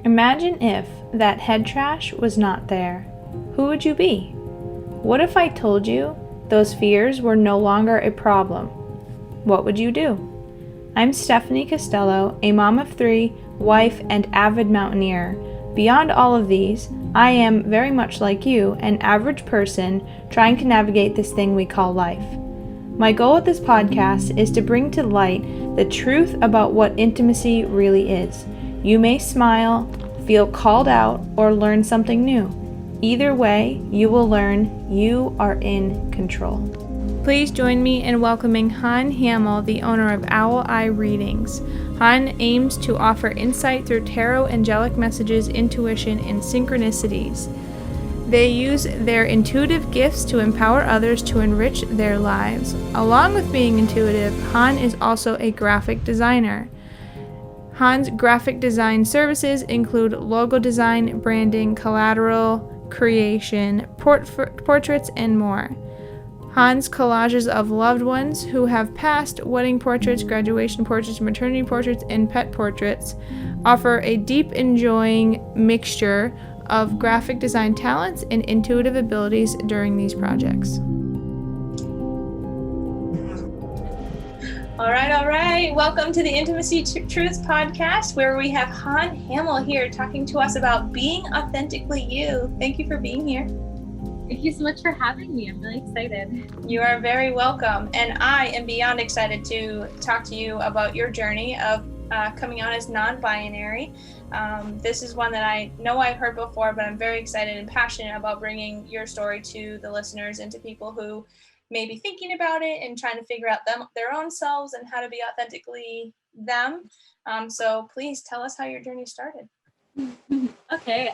Imagine if that head trash was not there. Who would you be? What if I told you those fears were no longer a problem? What would you do? I'm Stephanie Costello, a mom of 3, wife, and avid mountaineer. Beyond all of these, I am very much like you, an average person trying to navigate this thing we call life. My goal with this podcast is to bring to light the truth about what intimacy really is. You may smile, feel called out, or learn something new. Either way, you will learn you are in control. Please join me in welcoming Han Hamill, the owner of Owl Eye Readings. Han aims to offer insight through tarot, angelic messages, intuition, and synchronicities. They use their intuitive gifts to empower others to enrich their lives. Along with being intuitive, Han is also a graphic designer. Han's graphic design services include logo design, branding, collateral creation, portraits, and more. Han's collages of loved ones who have passed, wedding portraits, graduation portraits, maternity portraits, and pet portraits offer a deep, enjoying mixture of graphic design talents and intuitive abilities during these projects. All right. Welcome to the Intimacy Truths podcast, where we have Han Hamill here talking to us about being authentically you. Thank you for being here. Thank you so much for having me. I'm really excited. You are very welcome. And I am beyond excited to talk to you about your journey of coming out as non-binary. This is one that I know I've heard before, but I'm very excited and passionate about bringing your story to the listeners and to people who may be thinking about it and trying to figure out their own selves and how to be authentically them. So please tell us how your journey started. Okay.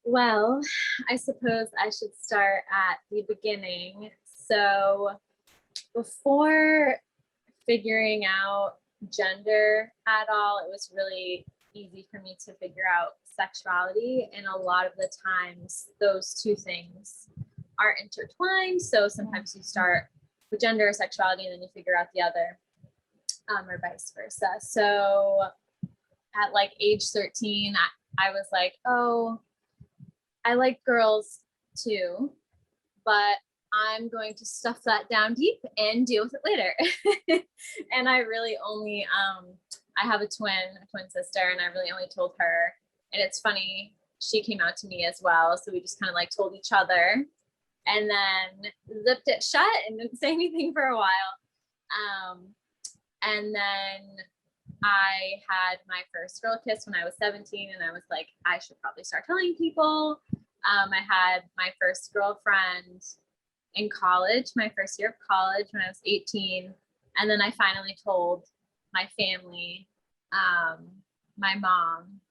Well, I suppose I should start at the beginning. So before figuring out gender at all, it was really easy for me to figure out sexuality. And a lot of the times those two things are intertwined. So sometimes you start with gender or sexuality and then you figure out the other, or vice versa. So at like age 13, I was like, oh, I like girls too, but I'm going to stuff that down deep and deal with it later. And I really only, I have a twin sister, and I really only told her. And it's funny, she came out to me as well. So we just kind of like told each other and then zipped it shut and didn't say anything for a while. And then I had my first girl kiss when I was 17, and I was like, I should probably start telling people. I had my first girlfriend in college, my first year of college when I was 18. And then I finally told my family, my mom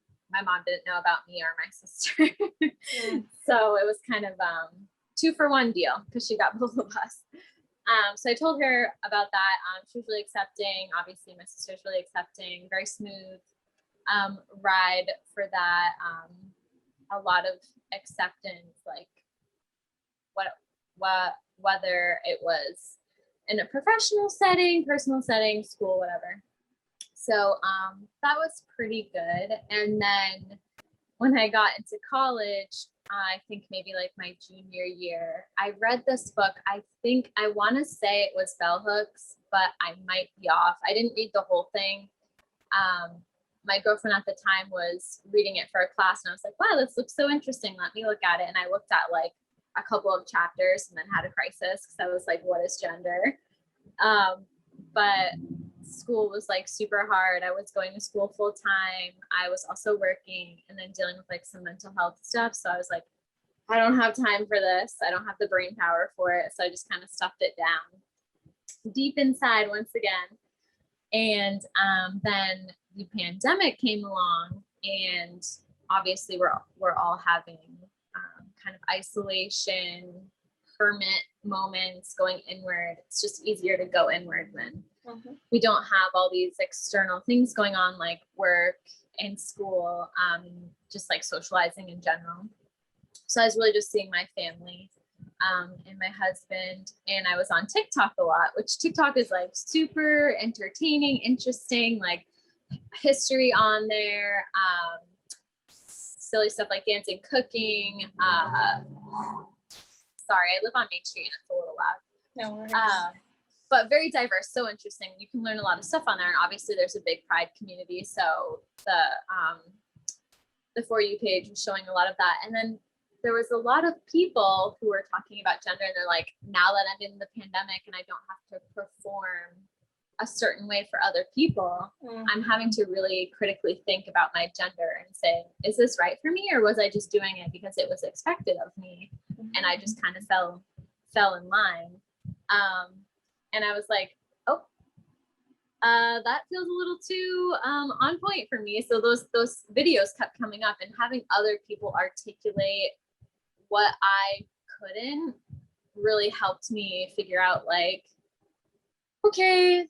didn't know about me or my sister. So it was kind of 2-for-1 deal because she got both of us. So I told her about that. She was really accepting. Obviously, my sister's really accepting. Very smooth ride for that. A lot of acceptance, like whether it was in a professional setting, personal setting, school, whatever. So that was pretty good. And then when I got into college, I think maybe like my junior year, I read this book. I want to say it was Bell Hooks, but I might be off. I didn't read the whole thing. My girlfriend at the time was reading it for a class, and I was like, wow, this looks so interesting. Let me look at it. And I looked at like a couple of chapters and then had a crisis because I was like, what is gender? But school was like super hard. I was going to school full time. I was also working and then dealing with like some mental health stuff. So I was like, I don't have time for this. I don't have the brain power for it. So I just kind of stuffed it down deep inside once again. And then the pandemic came along, and obviously we're all having kind of isolation, hermit moments, going inward. It's just easier to go inward when we don't have all these external things going on like work and school, just like socializing in general. So I was really just seeing my family and my husband, and I was on TikTok a lot, which TikTok is like super entertaining, interesting. Like history on there, silly stuff like dancing, cooking. Sorry, I live on Main Street and it's a little loud. No worries. But very diverse, so interesting. You can learn a lot of stuff on there, and obviously there's a big Pride community, so the For You page was showing a lot of that. And then there was a lot of people who were talking about gender, and they're like, now that I'm in the pandemic and I don't have to perform a certain way for other people, I'm having to really critically think about my gender and say, is this right for me, or was I just doing it because it was expected of me and I just kind of fell in line? And I was like, oh, that feels a little too on point for me. So those videos kept coming up, and having other people articulate what I couldn't really helped me figure out, like, okay,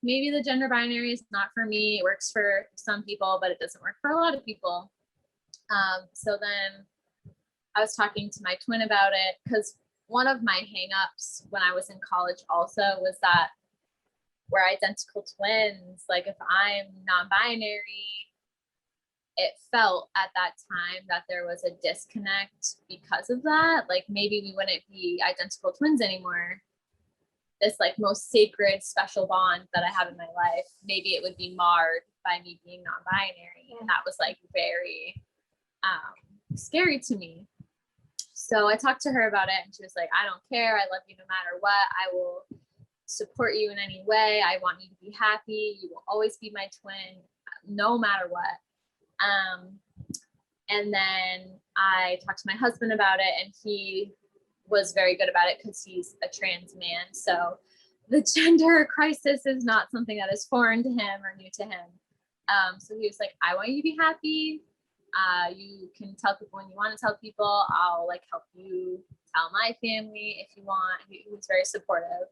maybe the gender binary is not for me. It works for some people, but it doesn't work for a lot of people. So then I was talking to my twin about it, because one of my hangups when I was in college also was that we're identical twins. Like, if I'm non-binary, it felt at that time that there was a disconnect because of that. Like, maybe we wouldn't be identical twins anymore. This like most sacred, special bond that I have in my life, maybe it would be marred by me being non-binary. And that was like very scary to me. So I talked to her about it, and she was like, I don't care. I love you no matter what. I will support you in any way. I want you to be happy. You will always be my twin, no matter what. And then I talked to my husband about it, and he was very good about it because he's a trans man. So the gender crisis is not something that is foreign to him or new to him. So he was like, I want you to be happy. You can tell people when you want to tell people. I'll like help you tell my family if you want. He was very supportive.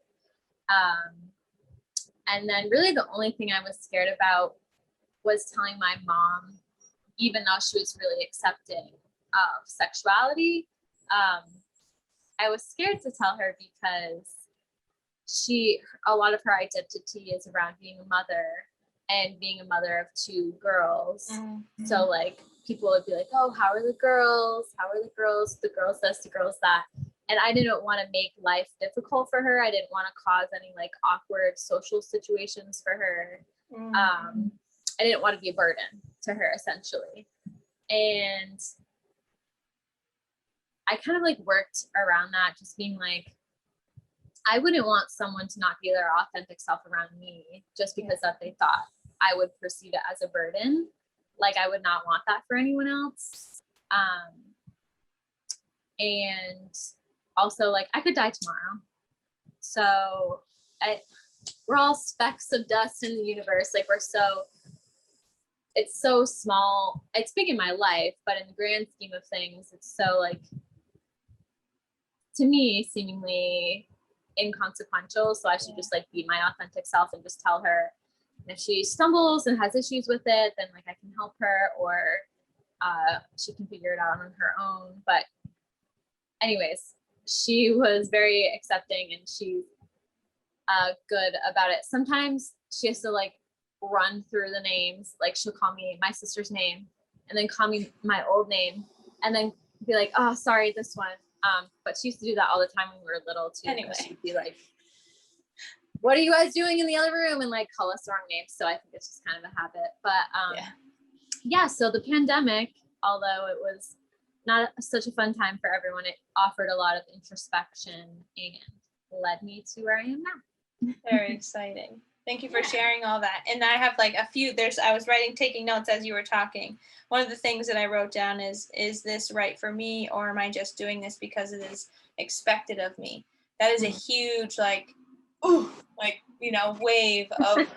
And then really the only thing I was scared about was telling my mom, even though she was really accepting of sexuality. I was scared to tell her because a lot of her identity is around being a mother and being a mother of two girls. Mm-hmm. So like people would be like, oh, how are the girls? How are the girls? The girls this, the girls that. And I didn't want to make life difficult for her. I didn't want to cause any like awkward social situations for her. Mm-hmm. I didn't want to be a burden to her essentially. And I kind of like worked around that, just being like, I wouldn't want someone to not be their authentic self around me just because that they thought I would perceive it as a burden. Like I would not want that for anyone else. And also like I could die tomorrow. So we're all specks of dust in the universe. Like it's so small. It's big in my life, but in the grand scheme of things, it's so like, to me, seemingly inconsequential. So I should just like be my authentic self and just tell her. And if she stumbles and has issues with it, then like I can help her, or she can figure it out on her own. But anyways, she was very accepting, and she's good about it. Sometimes she has to like run through the names. Like she'll call me my sister's name and then call me my old name and then be like, oh, sorry, this one. But she used to do that all the time when we were little too. Anyway, she'd be like, what are you guys doing in the other room? And like call us the wrong names. So I think it's just kind of a habit. But yeah, so the pandemic, although it was not such a fun time for everyone, it offered a lot of introspection and led me to where I am now. Very exciting. Thank you for sharing all that. And I have like a few, I was taking notes as you were talking. One of the things that I wrote down is this right for me, or am I just doing this because it is expected of me? That is a huge wave of,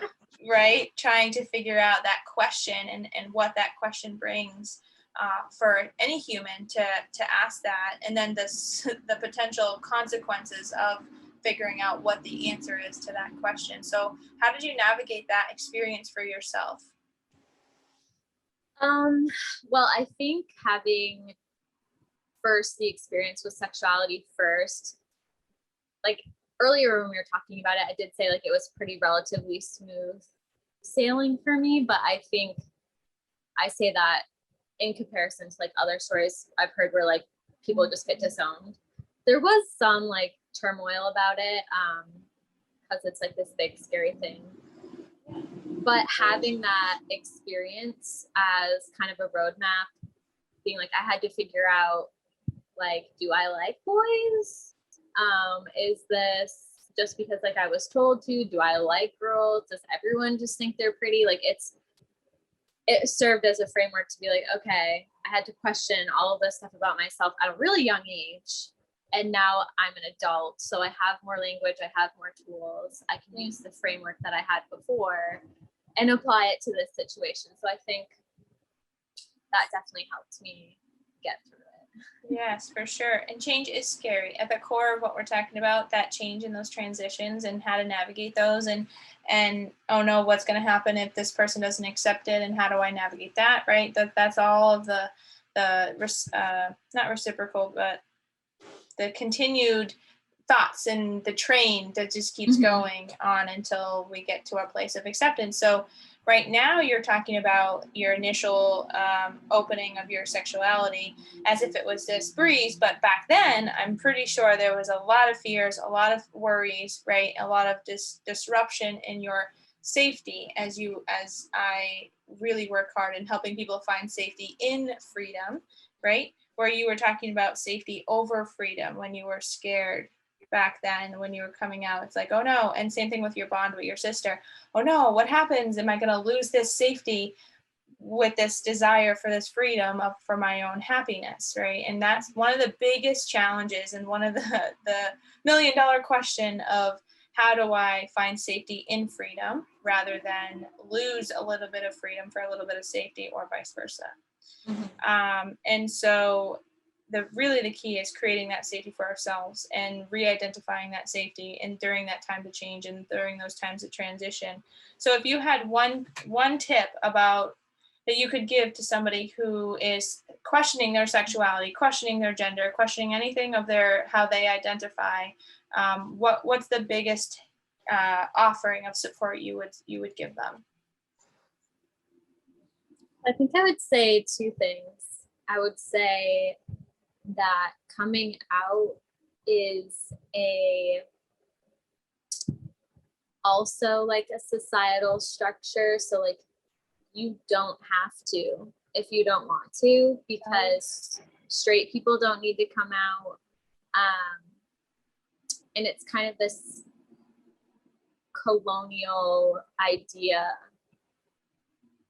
right? Trying to figure out that question and what that question brings for any human to ask that. And then the potential consequences of figuring out what the answer is to that question. So how did you navigate that experience for yourself? Well, I think having first the experience with sexuality first, like earlier when we were talking about it, I did say like it was pretty relatively smooth sailing for me, but I think I say that in comparison to like other stories I've heard where like people just get disowned. There was some like turmoil about it, because it's like this big scary thing. But having that experience as kind of a roadmap, being like I had to figure out like, do I like boys? Is this just because like I was told to? Do I like girls? Does everyone just think they're pretty? Like it served as a framework to be like, okay, I had to question all of this stuff about myself at a really young age. And now I'm an adult. So I have more language, I have more tools. I can use the framework that I had before and apply it to this situation. So I think that definitely helped me get through it. Yes, for sure. And change is scary. At the core of what we're talking about, that change in those transitions and how to navigate those, and oh no, what's going to happen if this person doesn't accept it, and how do I navigate that, right? That's all of the not reciprocal, but the continued thoughts and the train that just keeps going on until we get to our place of acceptance. So right now you're talking about your initial opening of your sexuality as if it was this breeze, but back then I'm pretty sure there was a lot of fears, a lot of worries, right? A lot of disruption in your safety as I really work hard in helping people find safety in freedom, right? Where you were talking about safety over freedom when you were scared back then when you were coming out. It's like, oh no. And same thing with your bond with your sister. Oh no, what happens? Am I going to lose this safety with this desire for this freedom for my own happiness, right? And that's one of the biggest challenges and one of the $1,000,000 question of how do I find safety in freedom rather than lose a little bit of freedom for a little bit of safety or vice versa. And so the key is creating that safety for ourselves and re-identifying that safety and during that time to change and during those times of transition. So if you had one tip about that you could give to somebody who is questioning their sexuality, questioning their gender, questioning anything of how they identify, what's the biggest offering of support you would give them? I think I would say two things. I would say that coming out is also like a societal structure. So like you don't have to if you don't want to, because straight people don't need to come out. And it's kind of this colonial idea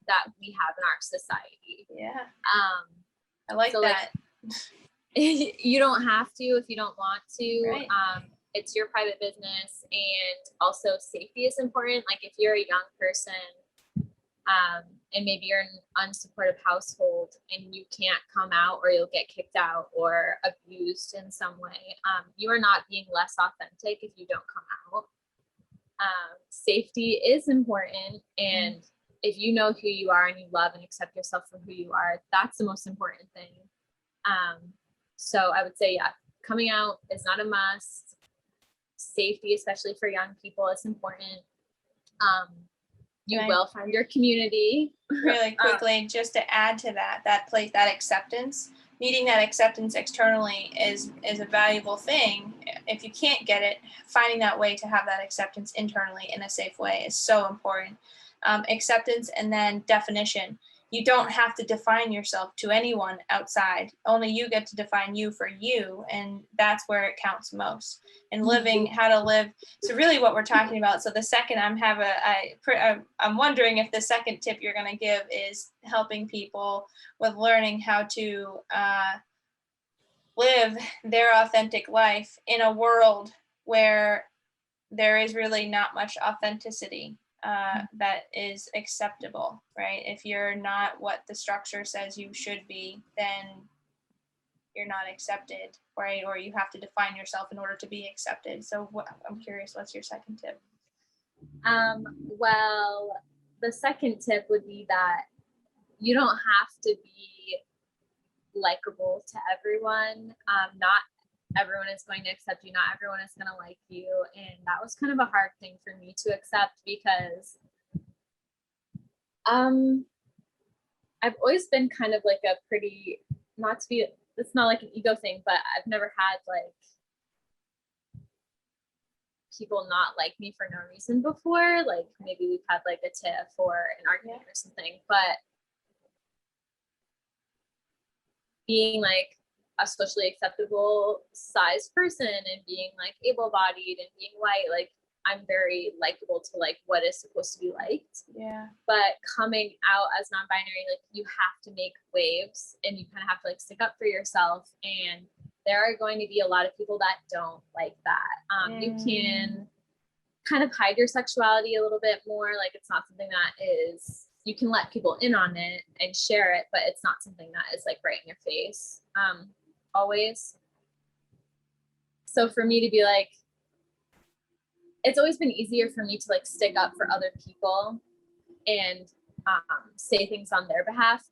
that we have in our society. Yeah. I like so that. Like, you don't have to if you don't want to. Right. It's your private business, and also safety is important. Like if you're a young person, and maybe you're in an unsupportive household and you can't come out, or you'll get kicked out or abused in some way, you are not being less authentic if you don't come out. Safety is important, and if you know who you are and you love and accept yourself for who you are, that's the most important thing. So I would say, yeah, coming out is not a must. Safety, especially for young people, is important. You will find your community. Really quickly, just to add to that place, that acceptance, needing that acceptance externally is a valuable thing. If you can't get it, finding that way to have that acceptance internally in a safe way is so important. Acceptance and then definition. You don't have to define yourself to anyone outside. Only you get to define you for you, and that's where it counts most. And living how to live. So really, what we're talking about. So the second I'm wondering if the second tip you're going to give is helping people with learning how to live their authentic life in a world where there is really not much authenticity. That is acceptable, right? If you're not what the structure says you should be, then you're not accepted, right? Or you have to define yourself in order to be accepted. So I'm curious, what's your second tip? Well, the second tip would be that you don't have to be likable to everyone. Not everyone is going to accept you. Not everyone is going to like you. And that was kind of a hard thing for me to accept, because I've always been kind of like a pretty, not to be, it's not like an ego thing, but I've never had like people not like me for no reason before. Like maybe we've had like a tiff or an argument or something, but being like a socially acceptable size person and being like able-bodied and being white, like I'm very likable to like what is supposed to be liked. Yeah. But coming out as non-binary, like you have to make waves and you kind of have to like stick up for yourself. And there are going to be a lot of people that don't like that. You can kind of hide your sexuality a little bit more. Like it's not something that is, you can let people in on it and share it, but it's not something that is like right in your face always. So for me to be like, it's always been easier for me to like stick up for other people and say things on their behalf.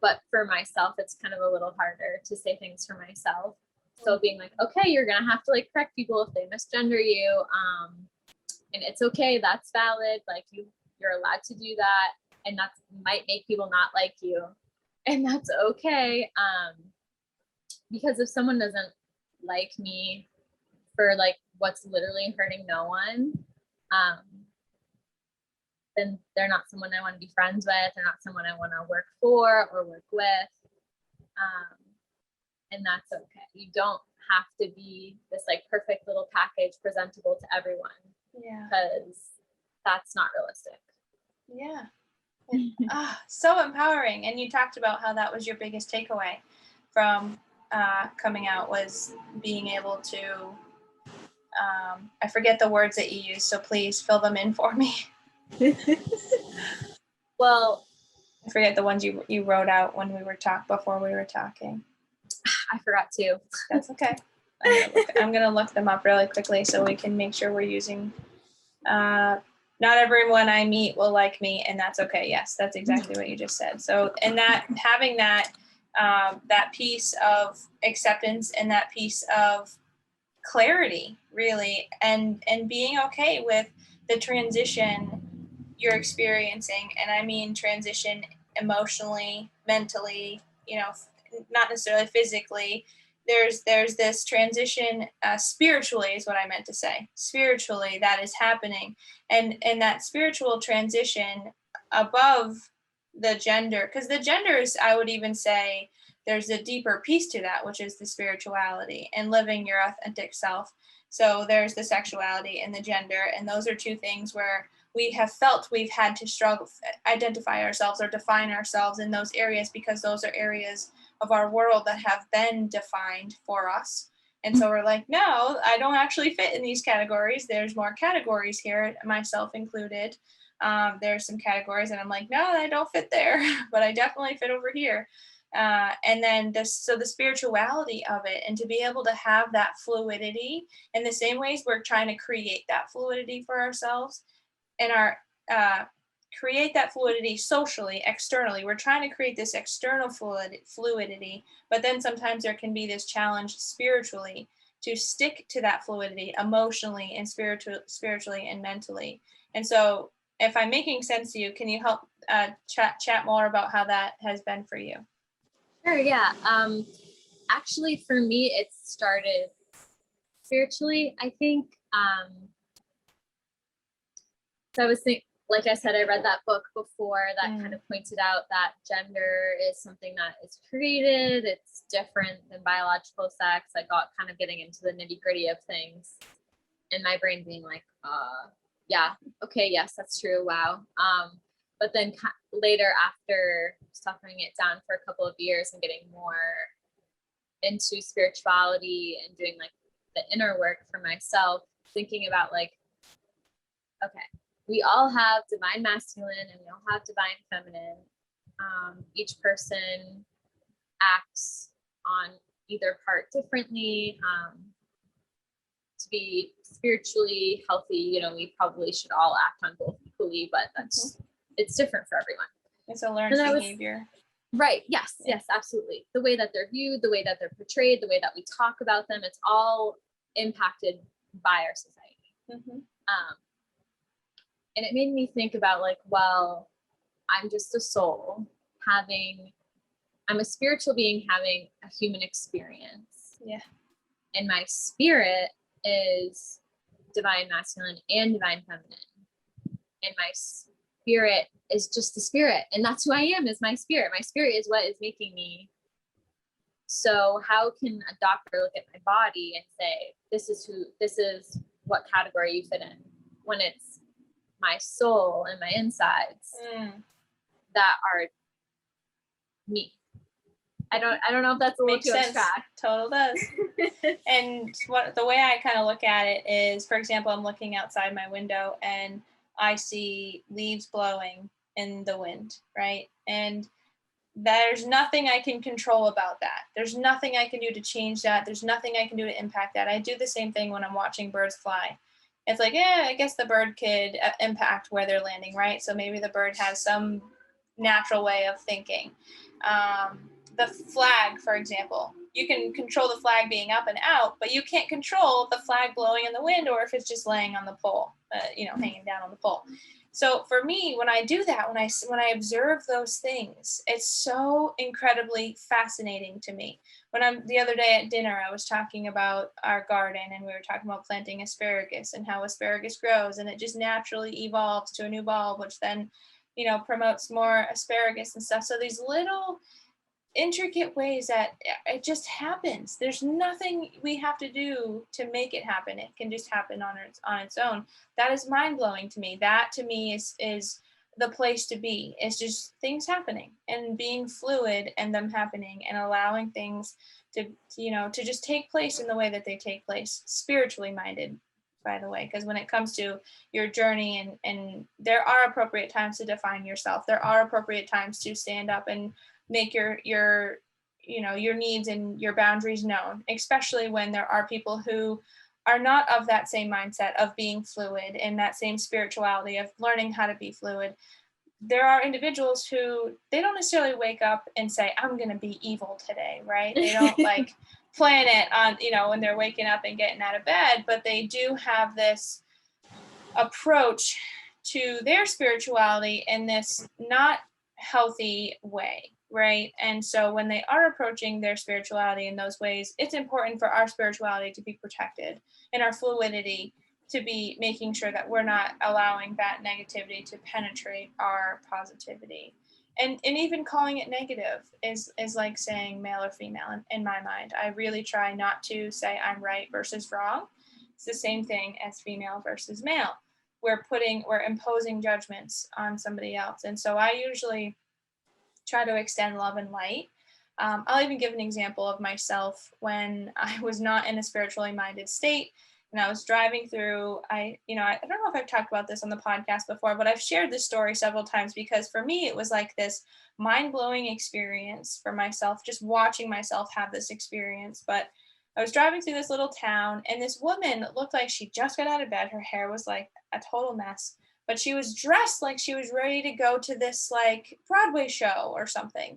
But for myself, it's kind of a little harder to say things for myself. So being like, okay, you're gonna have to like correct people if they misgender you. And it's okay, that's valid. Like you're allowed to do that. And that might make people not like you. And that's okay. Because if someone doesn't like me for like what's literally hurting no one, then they're not someone I want to be friends with. They're not someone I want to work for or work with. And that's okay. You don't have to be this like perfect little package presentable to everyone. Yeah. Because that's not realistic. Yeah. So empowering. And you talked about how that was your biggest takeaway from coming out, was being able to, I forget the words that you used, so please fill them in for me. Well, I forget the ones you wrote out when we were before we were talking. I forgot to. That's okay. I'm gonna look them up really quickly so we can make sure we're using. Not everyone I meet will like me, and that's okay. Yes, that's exactly what you just said. So, and that having that that piece of acceptance and that piece of clarity, really, and being okay with the transition you're experiencing, and I mean transition emotionally, mentally, not necessarily physically. There's this transition spiritually, is what I meant to say. Spiritually, that is happening, and that spiritual transition above the gender, because the genders, I would even say, there's a deeper piece to that, which is the spirituality and living your authentic self. So there's the sexuality and the gender, and those are two things where we have felt we've had to struggle, identify ourselves or define ourselves in those areas, because those are areas of our world that have been defined for us. And so we're like, no, I don't actually fit in these categories. There's more categories here, myself included. There's some categories and I'm like, no, I don't fit there, but I definitely fit over here. And then the spirituality of it, and to be able to have that fluidity in the same ways we're trying to create that fluidity for ourselves, and create that fluidity socially, externally. We're trying to create this external fluidity, but then sometimes there can be this challenge spiritually to stick to that fluidity emotionally and spiritually and mentally. And so if I'm making sense to you, can you help chat more about how that has been for you? Sure, yeah. Actually, for me, it started spiritually, I think. So I was thinking, like I said, I read that book before that kind of pointed out that gender is something that is created. It's different than biological sex. I got kind of getting into the nitty gritty of things, and my brain being like, yeah, okay, yes, that's true. Wow. But then later, after suffering it down for a couple of years and getting more into spirituality and doing like the inner work for myself, thinking about like, okay, we all have divine masculine and we all have divine feminine. Each person acts on either part differently. To be spiritually healthy, we probably should all act on both equally, but it's different for everyone. It's a learned behavior. Right. Yes. Yes, absolutely. The way that they're viewed, the way that they're portrayed, the way that we talk about them, it's all impacted by our society. And it made me think about like, well, I'm just a soul I'm a spiritual being having a human experience. Yeah. And my spirit is divine masculine and divine feminine. And my spirit is just the spirit. And that's who I am, is my spirit. My spirit is what is making me. So how can a doctor look at my body and say, this is what category you fit in, when it's my soul and my insides that are me? I don't know if that's a little Makes too sense. abstract. Total does. And the way I kind of look at it is, for example, I'm looking outside my window and I see leaves blowing in the wind, right? And there's nothing I can control about that. There's nothing I can do to change that. There's nothing I can do to impact that. I do the same thing when I'm watching birds fly. It's like, I guess the bird could impact where they're landing, right? So maybe the bird has some natural way of thinking. The flag, for example, you can control the flag being up and out, but you can't control the flag blowing in the wind or if it's just laying on the pole, hanging down on the pole. So for me, when I do that, when I observe those things, it's so incredibly fascinating to me. The other day at dinner, I was talking about our garden and we were talking about planting asparagus and how asparagus grows and it just naturally evolves to a new bulb, which then, promotes more asparagus and stuff. So these little intricate ways that it just happens. There's nothing we have to do to make it happen. It can just happen on its own. That is mind-blowing to me. That to me is the place to be. It's just things happening and being fluid and them happening and allowing things to just take place in the way that they take place, spiritually minded, by the way, because when it comes to your journey and there are appropriate times to define yourself. There are appropriate times to stand up and make your needs and your boundaries known, especially when there are people who are not of that same mindset of being fluid and that same spirituality of learning how to be fluid. There are individuals who they don't necessarily wake up and say, I'm going to be evil today, right? They don't plan it on, when they're waking up and getting out of bed, but they do have this approach to their spirituality in this not healthy way. Right. And so when they are approaching their spirituality in those ways, it's important for our spirituality to be protected and our fluidity to be making sure that we're not allowing that negativity to penetrate our positivity. And even calling it negative is like saying male or female in my mind. I really try not to say I'm right versus wrong. It's the same thing as female versus male. We're imposing judgments on somebody else. And so I usually try to extend love and light. I'll even give an example of myself when I was not in a spiritually minded state and I was driving through, I don't know if I've talked about this on the podcast before, but I've shared this story several times because for me, it was like this mind-blowing experience for myself, just watching myself have this experience. But I was driving through this little town and this woman looked like she just got out of bed. Her hair was like a total mess, but she was dressed like she was ready to go to this like Broadway show or something.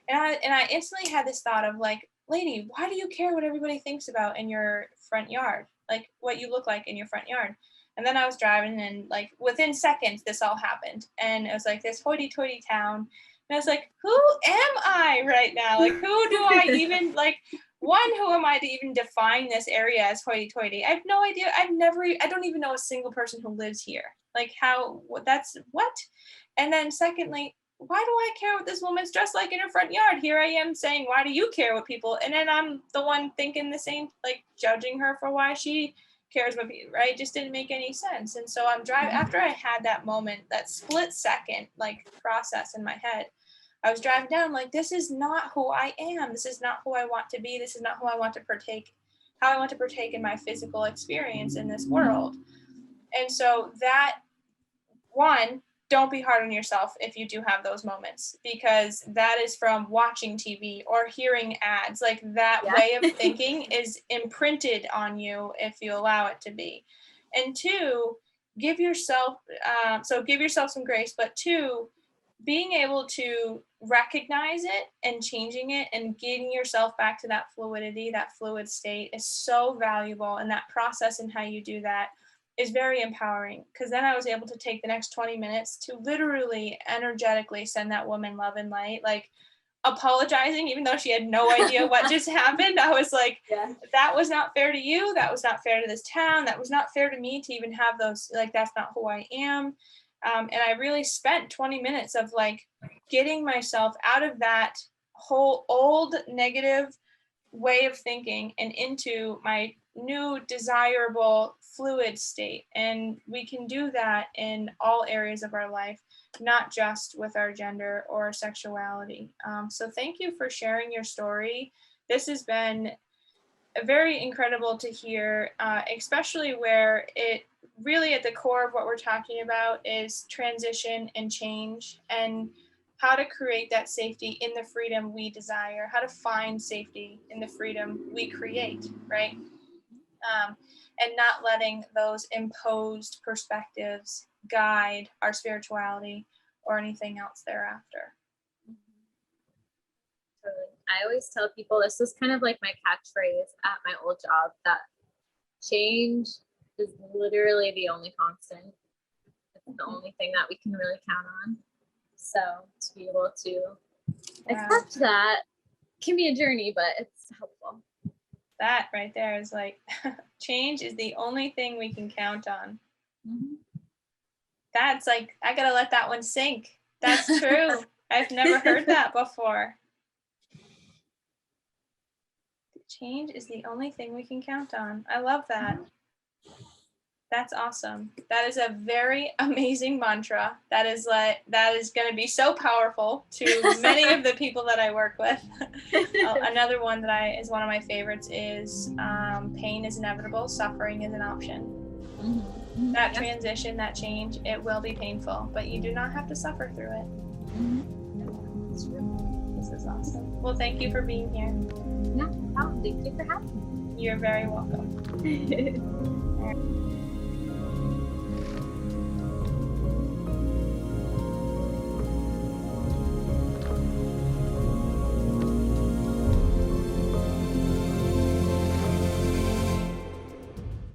And I instantly had this thought of like, lady, why do you care what everybody thinks about in your front yard? Like what you look like in your front yard. And then I was driving and like within seconds, this all happened. And it was like this hoity-toity town. And I was like, who am I right now? Like, who do I even like, who am I to even define this area as hoity-toity? I have no idea. I don't even know a single person who lives here. Like what? And then secondly, why do I care what this woman's dressed like in her front yard? Here I am saying, why do you care what people? And then I'm the one thinking the same, like judging her for why she cares what people, right? It just didn't make any sense. And so I'm driving, after I had that moment, that split second, like process in my head, I was driving down like, this is not who I am. This is not who I want to be. This is not who I want to partake, how I want to partake in my physical experience in this world. And so that, one, don't be hard on yourself if you do have those moments, because that is from watching TV or hearing ads. Like that way of thinking is imprinted on you if you allow it to be. And two, give yourself some grace, but two, being able to recognize it and changing it and getting yourself back to that fluidity, that fluid state is so valuable. And that process and how you do that is very empowering, because then I was able to take the next 20 minutes to literally energetically send that woman love and light, like apologizing, even though she had no idea what just happened. I was like, Yeah. that was not fair to you. That was not fair to this town. That was not fair to me to even have those, like, that's not who I am. And I really spent 20 minutes of like getting myself out of that whole old negative way of thinking and into my new desirable fluid state. And we can do that in all areas of our life, not just with our gender or sexuality. So thank you for sharing your story. This has been very incredible to hear, especially where it really at the core of what we're talking about is transition and change, and how to create that safety in the freedom we desire, how to find safety in the freedom we create, right? And not letting those imposed perspectives guide our spirituality or anything else thereafter. Totally. I always tell people, this is kind of like my catchphrase at my old job, that change is literally the only constant. It's the only thing that we can really count on. So to be able to accept that can be a journey, but it's helpful. That right there is like, change is the only thing we can count on. Mm-hmm. That's like, I gotta let that one sink. That's true. I've never heard that before. Change is the only thing we can count on. I love that. That's awesome. That is a very amazing mantra. That is going to be so powerful to many of the people that I work with. Another one that is one of my favorites is pain is inevitable, suffering is an option. Mm-hmm. That transition, that change, it will be painful, but you do not have to suffer through it. Mm-hmm. That's true. This is awesome. Well, thank you for being here. No problem. Thank you for having me. You're very welcome.